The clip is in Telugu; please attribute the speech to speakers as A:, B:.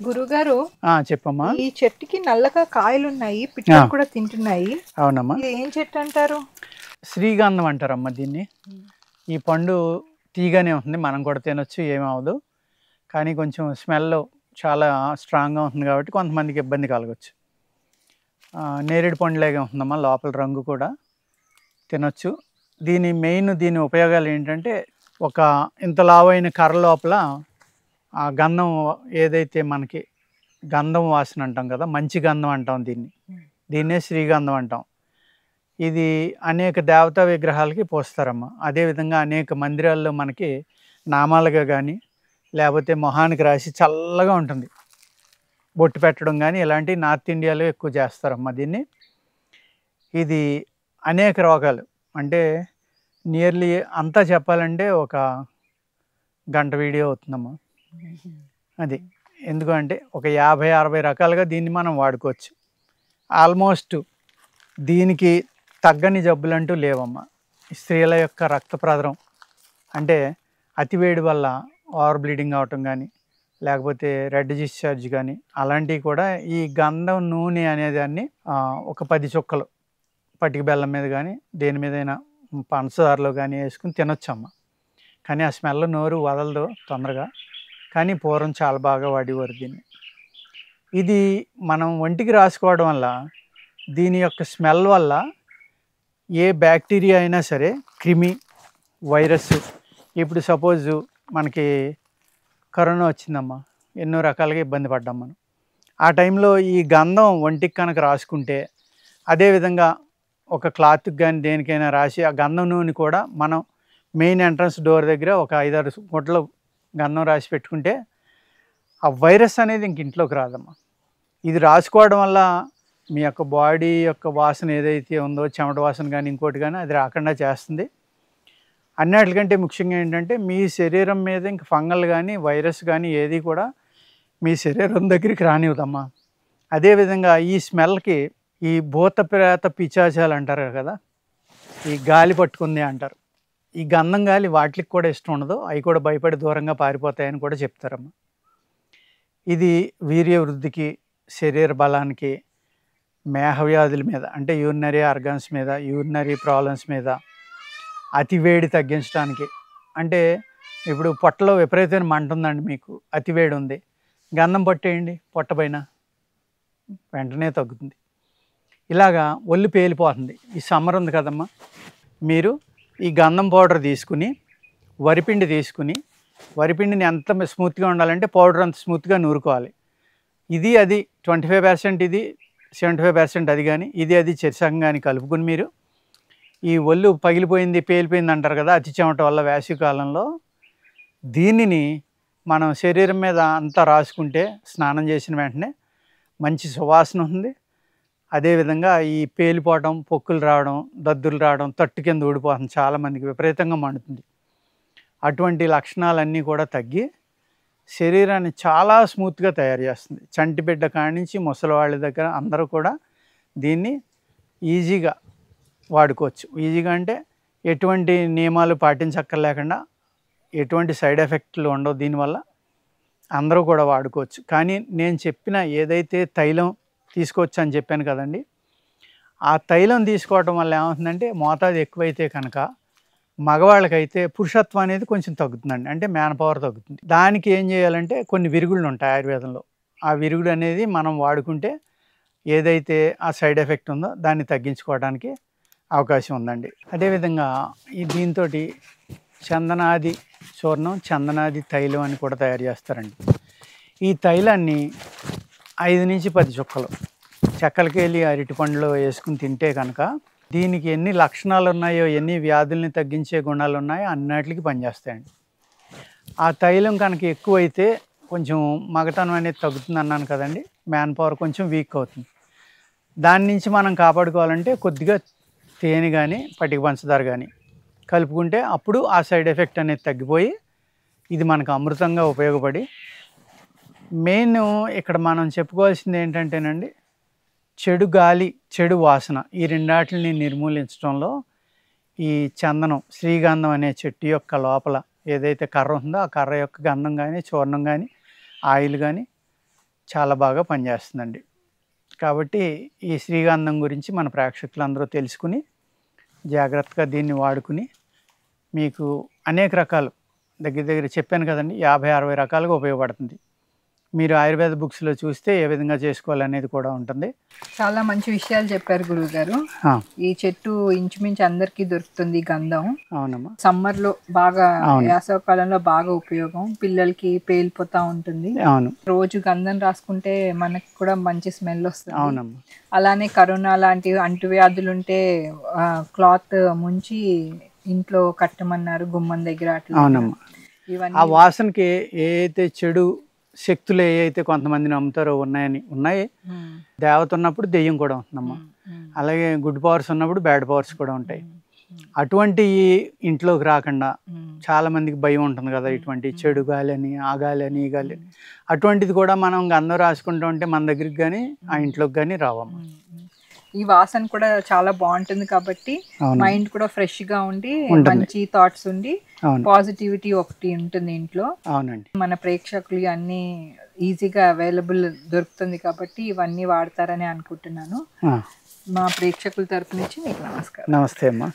A: గురుగారు,
B: చెప్పమ్మా.
A: ఈ చెట్టుకి నల్లగా కాయలున్నాయి.
B: ఆ!
A: పిట్టలు కూడా తింటున్నాయి.
B: అవునమ్మా.
A: ఇది ఏం చెట్టు అంటారు?
B: శ్రీగంధం అంటారమ్మా దీన్ని. ఈ పండు తీయగానే ఉంటుంది. మనం కూడా తినొచ్చు, ఏమవ్వదు. కానీ కొంచెం స్మెల్ చాలా స్ట్రాంగ్‌గా ఉంటుంది కాబట్టి కొంతమందికి ఇబ్బంది కలగొచ్చు. నేరేడు పండులాగే ఉంటుందమ్మా. లోపల రంగు కూడా తినొచ్చు. దీని ఉపయోగాలు ఏంటంటే, ఒక ఇంత లావైన కర్ర లోపల ఆ గంధం ఏదైతే మనకి గంధం వాసన అంటాం కదా! మంచి గంధం అంటాం దీన్ని. దీన్నే శ్రీగంధం అంటాం. ఇది అనేక దేవతా విగ్రహాలకి పూస్తారమ్మ. అదేవిధంగా అనేక మందిరాల్లో మనకి నామాలుగా గానీ, లేపోతే మొహానికి రాసి చల్లగా ఉంటుంది. బొట్టు పెట్టడం గానీ, ఇలాంటివి నార్త్ ఇండియాలో ఎక్కువ చేస్తారమ్మ దీన్ని. ఇది అనేక రోగాలు అంటే నియర్లీ అంతా చెప్పాలంటే ఒక గంట వీడియో అవుతుందమ్మా. అది. ఎందుకంటే ఒక 50, 60 రకాలుగా దీన్ని మనం వాడుకోవచ్చు. ఆల్మోస్ట్ దీనికి తగ్గని జబ్బులంటూ లేవమ్మా. స్త్రీల యొక్క రక్త ప్రసరణ అంటే అతివేడి వల్ల ఓవర్ బ్లీడింగ్ అవ్వటం కానీ, లేకపోతే రెడ్ డిశ్చార్జ్ కానీ అలాంటివి కూడా ఈ గంధం నూనె అనేదాన్ని ఒక 10 చుక్కలు పటిక బెల్లం మీద కానీ దేని మీదైనా పంచదారలో కానీ వేసుకుని తినొచ్చమ్మ. కానీ ఆ స్మెల్ నోరు వదలదు తొందరగా. కానీ పూర్వం చాలా బాగా వాడేవారు దీన్ని. ఇది మనం ఒంటికి రాసుకోవడం వల్ల దీని యొక్క స్మెల్ వల్ల ఏ బ్యాక్టీరియా అయినా సరే, క్రిమి, వైరస్, ఇప్పుడు సపోజు మనకి కరోనా వచ్చిందమ్మా, ఎన్నో రకాలుగా ఇబ్బంది పడ్డాం మనం. ఆ టైంలో ఈ గంధం ఒంటికి కనుక రాసుకుంటే, అదేవిధంగా ఒక క్లాత్కి కానీ దేనికైనా రాసి ఆ గంధం నూనె కూడా మనం మెయిన్ ఎంట్రన్స్ డోర్ దగ్గర ఒక 5-6 గుడ్డలు గంధం రాసి పెట్టుకుంటే ఆ వైరస్ అనేది ఇంక ఇంట్లోకి రాదమ్మా. ఇది రాసుకోవడం వల్ల మీ యొక్క బాడీ యొక్క వాసన ఏదైతే ఉందో, చెమట వాసన కానీ ఇంకోటి కానీ అది రాకుండా చేస్తుంది. అన్నిటికంటే ముఖ్యంగా ఏంటంటే మీ శరీరం మీద ఇంక ఫంగల్ కానీ వైరస్ కానీ ఏది కూడా మీ శరీరం దగ్గరికి రానివ్వదమ్మా. అదేవిధంగా ఈ స్మెల్కి ఈ భూత ప్రేత పిశాచాలు అంటారు కదా, ఈ గాలి పట్టుకుంది అంటారు. ఈ గంధం గాలి వాటికి కూడా ఇష్టం ఉండదు, అవి కూడా భయపడి దూరంగా పారిపోతాయని కూడా చెప్తారమ్మా. ఇది వీర్య వృద్ధికి, శరీర బలానికి, మేహవ్యాధుల మీద అంటే యూరినరీ ఆర్గాన్స్ మీద, యూరినరీ ప్రాబ్లమ్స్ మీద, అతివేడి తగ్గించడానికి. అంటే ఇప్పుడు పొట్టలో విపరీతమైన మంట ఉందండి, మీకు అతివేడి ఉంది, గంధం పట్టేయండి పొట్ట పైన, వెంటనే తగ్గుతుంది. ఇలాగా ఒళ్ళు పేలిపోతుంది. ఈ సమ్మర్ ఉంది కదమ్మా, మీరు ఈ గంధం పౌడర్ తీసుకుని, వరిపిండి తీసుకుని, వరిపిండిని ఎంత స్మూత్గా ఉండాలంటే పౌడర్ అంత స్మూత్గా నూరుకోవాలి. ఇది అది 25% ఇది, 75% అది కానీ, ఇది అది చెరిసగం కానీ కలుపుకుని మీరు ఈ ఒళ్ళు పగిలిపోయింది, పేలిపోయింది అంటారు కదా అతి చెమట వల్ల వేసవికాలంలో, దీనిని మనం శరీరం మీద అంతా రాసుకుంటే స్నానం చేసిన వెంటనే మంచి సువాసన ఉంది. అదేవిధంగా ఈ పేలిపోవడం, పొక్కులు రావడం, దద్దులు రావడం, తట్టు కింద ఊడిపోతుంది, చాలామందికి విపరీతంగా మండుతుంది. అటువంటి లక్షణాలన్నీ కూడా తగ్గి శరీరాన్ని చాలా స్మూత్గా తయారు చేస్తుంది. చంటి బిడ్డ కాడి నుంచి ముసలివాళ్ళ దగ్గర అందరూ కూడా దీన్ని ఈజీగా వాడుకోవచ్చు. ఈజీగా అంటే ఎటువంటి నియమాలు పాటించక్కర్లేకుండా, ఎటువంటి సైడ్ ఎఫెక్ట్లు ఉండవు దీనివల్ల, అందరూ కూడా వాడుకోవచ్చు. కానీ నేను చెప్పిన ఏదైతే తైలం తీసుకోవచ్చు అని చెప్పాను కదండి, ఆ తైలం తీసుకోవటం వల్ల ఏమవుతుందంటే మోతాదు ఎక్కువైతే కనుక మగవాళ్ళకైతే పురుషత్వం అనేది కొంచెం తగ్గుతుందండి, అంటే మ్యాన్ పవర్ తగ్గుతుంది. దానికి ఏం చేయాలంటే కొన్ని విరుగుళ్ళు ఉంటాయి ఆయుర్వేదంలో. ఆ విరుగుడు అనేది మనం వాడుకుంటే ఏదైతే ఆ సైడ్ ఎఫెక్ట్ ఉందో దాన్ని తగ్గించుకోవడానికి అవకాశం ఉందండి. అదేవిధంగా దీంతో చందనాది చూర్ణం, చందనాది తైలం అని కూడా తయారు చేస్తారండి. ఈ తైలాన్ని 5 నుంచి 10 చుక్కలు చెక్కలకెళ్ళి అరటి పండులో వేసుకుని తింటే కనుక దీనికి ఎన్ని లక్షణాలు ఉన్నాయో, ఎన్ని వ్యాధుల్ని తగ్గించే గుణాలు ఉన్నాయో అన్నిటికి పనిచేస్తాయండి. ఆ తైలం కనుక ఎక్కువైతే కొంచెం మగతనం అనేది తగ్గుతుంది అన్నాను కదండి, మ్యాన్ పవర్ కొంచెం వీక్ అవుతుంది. దాని నుంచి మనం కాపాడుకోవాలంటే కొద్దిగా తేనె కానీ, పటిక పంచదార కానీ కలుపుకుంటే అప్పుడు ఆ సైడ్ ఎఫెక్ట్ అనేది తగ్గిపోయి ఇది మనకు అమృతంగా ఉపయోగపడి, మెయిన్ ఇక్కడ మనం చెప్పుకోవాల్సింది ఏంటంటేనండి, చెడు గాలి, చెడు వాసన ఈ రెండాటిని నిర్మూలించడంలో ఈ చందనం, శ్రీగంధం అనే చెట్టు యొక్క లోపల ఏదైతే కర్ర ఉందో ఆ కర్ర యొక్క గంధం కానీ, చూర్ణం కానీ, ఆయిల్ కానీ చాలా బాగా పనిచేస్తుందండి. కాబట్టి ఈ శ్రీగంధం గురించి మన ప్రేక్షకులందరూ తెలుసుకుని జాగ్రత్తగా దీన్ని వాడుకుని మీకు అనేక రకాలు దగ్గర దగ్గర చెప్పాను కదండి 50-60 రకాలుగా ఉపయోగపడుతుంది. మీరు ఆయుర్వేద బుక్స్లో చూస్తే ఏ విధంగా చేసుకోవాలనేది కూడా ఉంటుంది.
A: చాలా మంచి విషయాలు చెప్పారు గురువుగారు. ఈ చెట్టు ఇంచుమించు అందరికీ దొరుకుతుంది గంధం.
B: అవునమ్మా.
A: సమ్మర్ లో బాగా, వేసవకాలంలో బాగా ఉపయోగం. పిల్లలకి పేలిపోతా ఉంటుంది.
B: అవును.
A: రోజు గంధం రాసుకుంటే మనకి కూడా మంచి స్మెల్ వస్తుంది.
B: అవునమ్మా.
A: అలానే కరోనా లాంటి అంటువ్యాధులు ఉంటే క్లాత్ ముంచి ఇంట్లో కట్టమన్నారు గుమ్మం దగ్గర. అట్లా
B: అవునమ్మా.
A: ఇవన్నీ
B: ఆ వాసనకి ఏ అయితే చెడు శక్తులు ఏ అయితే కొంతమంది నమ్ముతారో ఉన్నాయి. దేవత ఉన్నప్పుడు దెయ్యం కూడా ఉంటుందమ్మా. అలాగే గుడ్ పవర్స్ ఉన్నప్పుడు బ్యాడ్ పవర్స్ కూడా ఉంటాయి. అటువంటి ఇంట్లోకి రాకుండా చాలా మందికి భయం ఉంటుంది కదా, ఇటువంటి చెడు గాలి అని, ఆ గాలి అని, ఈ గాలి అని. అటువంటిది కూడా మనం గంధం రాసుకుంటూ ఉంటే మన దగ్గరికి కానీ ఆ ఇంట్లోకి కానీ రావమ్మా.
A: ఈ వాసన కూడా చాలా బాగుంటుంది కాబట్టి మైండ్ కూడా ఫ్రెష్ గా ఉండి మంచి థాట్స్ ఉండి పాజిటివిటీ ఒకటి ఉంటుంది ఇంట్లో.
B: అవునండి. మన
A: ప్రేక్షకులు అన్ని ఈజీగా అవైలబుల్ దొరుకుతుంది కాబట్టి ఇవన్నీ వాడతారని అనుకుంటున్నాను. మా ప్రేక్షకుల తరపు నుంచి మీకు నమస్కారం.
B: నమస్తే అమ్మా.